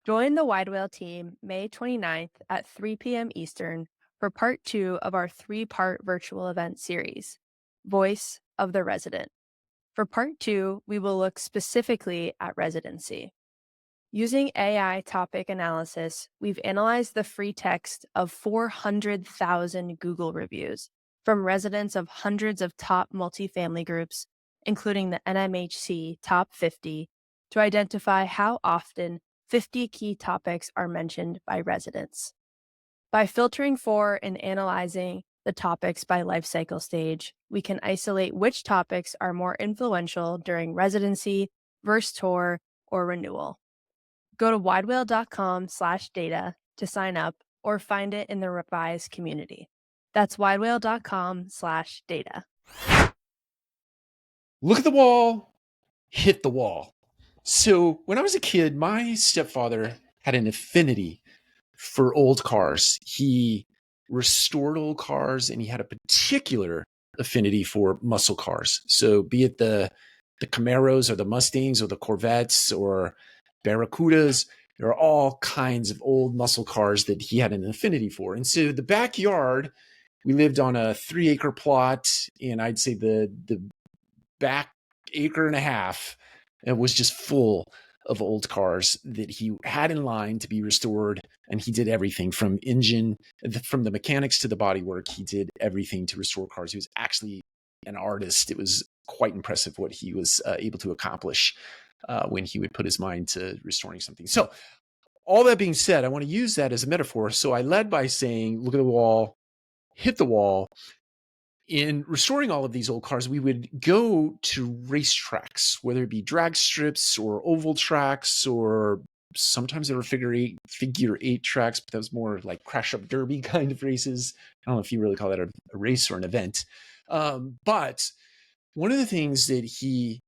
Join the Wide Whale team May 29th at 3 p.m. Eastern for part 2 of our 3-part virtual event series, Voice of the Resident. For part 2, we will look specifically at residency. Using AI topic analysis, we've analyzed the free text of 400,000 Google reviews from residents of hundreds of top multifamily groups, including the NMHC Top 50, to identify how often 50 key topics are mentioned by residents. By filtering for and analyzing the topics by life cycle stage, we can isolate which topics are more influential during residency, versus tour, or renewal. Go to widewhale.com/data to sign up or find it in the revised community. That's widewhale.com/data. Look at the wall, hit the wall. So when I was a kid, my stepfather had an affinity for old cars. He restored old cars and he had a particular affinity for muscle cars. So be it the Camaros or the Mustangs or the Corvettes or Barracudas, there are all kinds of old muscle cars that he had an affinity for. And so the backyard, we lived on a 3-acre plot, and I'd say the back acre and a half, it was just full of old cars that he had in line to be restored. And he did everything from the mechanics to the bodywork. He did everything to restore cars. He was actually an artist. It was quite impressive what he was able to accomplish when he would put his mind to restoring something. So all that being said, I want to use that as a metaphor. So I led by saying, look at the wall, hit the wall. In restoring all of these old cars, we would go to racetracks, whether it be drag strips or oval tracks, or sometimes there were figure eight tracks, but that was more like crash up derby kind of races. I don't know if you really call that a race or an event. But one of the things that he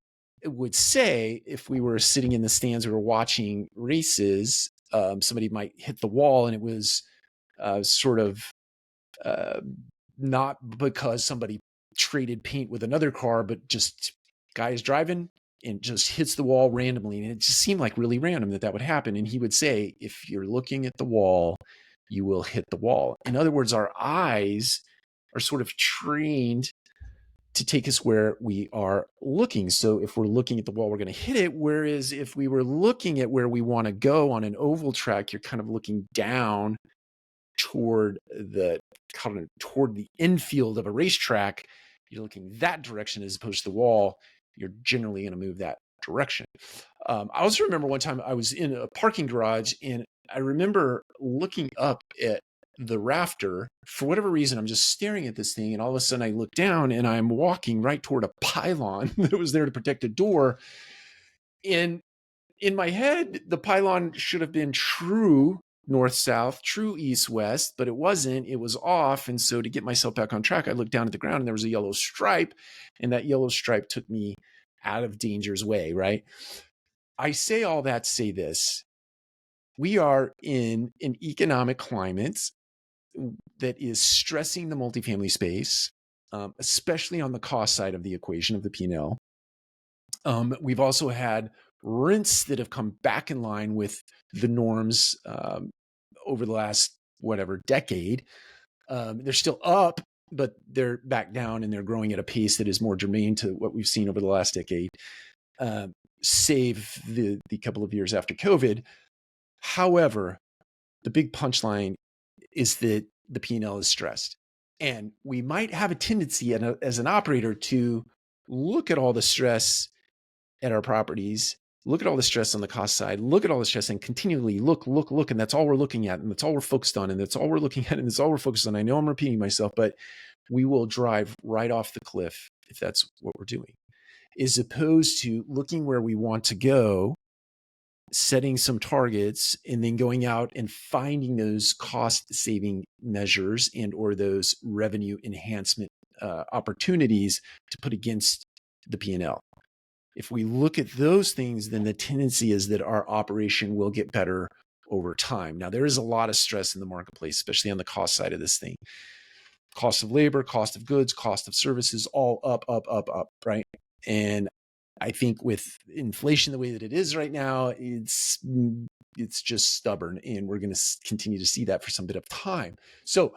would say, if we were sitting in the stands, we were watching races, somebody might hit the wall, and it was sort of not because somebody traded paint with another car, but just guy is driving and just hits the wall randomly. And it just seemed like really random that would happen. And he would say, if you're looking at the wall, you will hit the wall. In other words, our eyes are sort of trained to take us where we are looking. So if we're looking at the wall, we're going to hit it. Whereas if we were looking at where we want to go on an oval track, you're kind of looking down toward the infield of a racetrack. You're looking that direction as opposed to the wall. You're generally going to move that direction. I also remember one time I was in a parking garage, and I remember looking up at the rafter. For whatever reason, I'm just staring at this thing, and all of a sudden I look down and I'm walking right toward a pylon that was there to protect a door. And in my head, the pylon should have been true north-south, true east-west, but it wasn't. It was off. And so to get myself back on track, I looked down at the ground and there was a yellow stripe, and that yellow stripe took me out of danger's way, right? I say all that to say this. We are in an economic climate that is stressing the multifamily space, especially on the cost side of the equation of the P&L. We've also had rents that have come back in line with the norms over the last decade. They're still up, but they're back down, and they're growing at a pace that is more germane to what we've seen over the last decade, save the couple of years after COVID. However, the big punchline is that the P&L is stressed. And we might have a tendency as an operator to look at all the stress at our properties, look at all the stress on the cost side, look at all the stress, and continually look, and that's all we're looking at, and that's all we're focused on, and that's all we're looking at, and that's all we're focused on. I know I'm repeating myself, but we will drive right off the cliff if that's what we're doing, as opposed to looking where we want to go, setting some targets, and then going out and finding those cost-saving measures and or those revenue enhancement opportunities to put against the P&L. If we look at those things, then the tendency is that our operation will get better over time. Now, there is a lot of stress in the marketplace, especially on the cost side of this thing. Cost of labor, cost of goods, cost of services, all up, right? And I think with inflation the way that it is right now, it's just stubborn, and we're going to continue to see that for some bit of time. So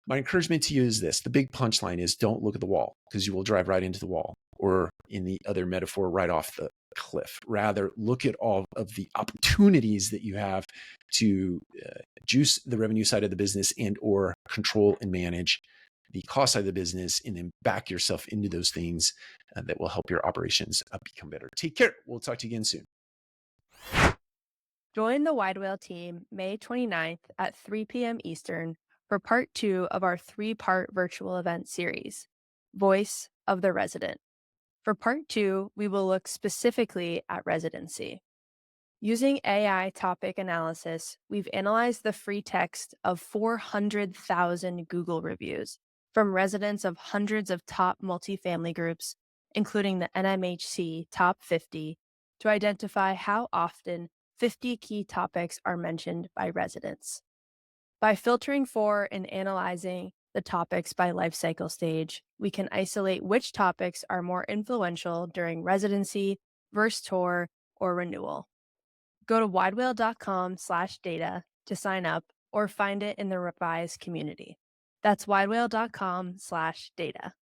my encouragement to you is this: the big punchline is don't look at the wall, because you will drive right into the wall, or in the other metaphor, right off the cliff. Rather, look at all of the opportunities that you have to juice the revenue side of the business and or control and manage the cost side of the business, and then back yourself into those things that will help your operations become better. Take care. We'll talk to you again soon. Join the Wide Whale team May 29th at 3 p.m. Eastern for part 2 of our 3-part virtual event series, Voice of the Resident. For part 2, we will look specifically at residency. Using AI topic analysis, we've analyzed the free text of 400,000 Google reviews from residents of hundreds of top multifamily groups, including the NMHC Top 50, to identify how often 50 key topics are mentioned by residents. By filtering for and analyzing the topics by life cycle stage, we can isolate which topics are more influential during residency, versus tour, or renewal. Go to widewhale.com/data to sign up or find it in the revised community. That's widewhale.com/data.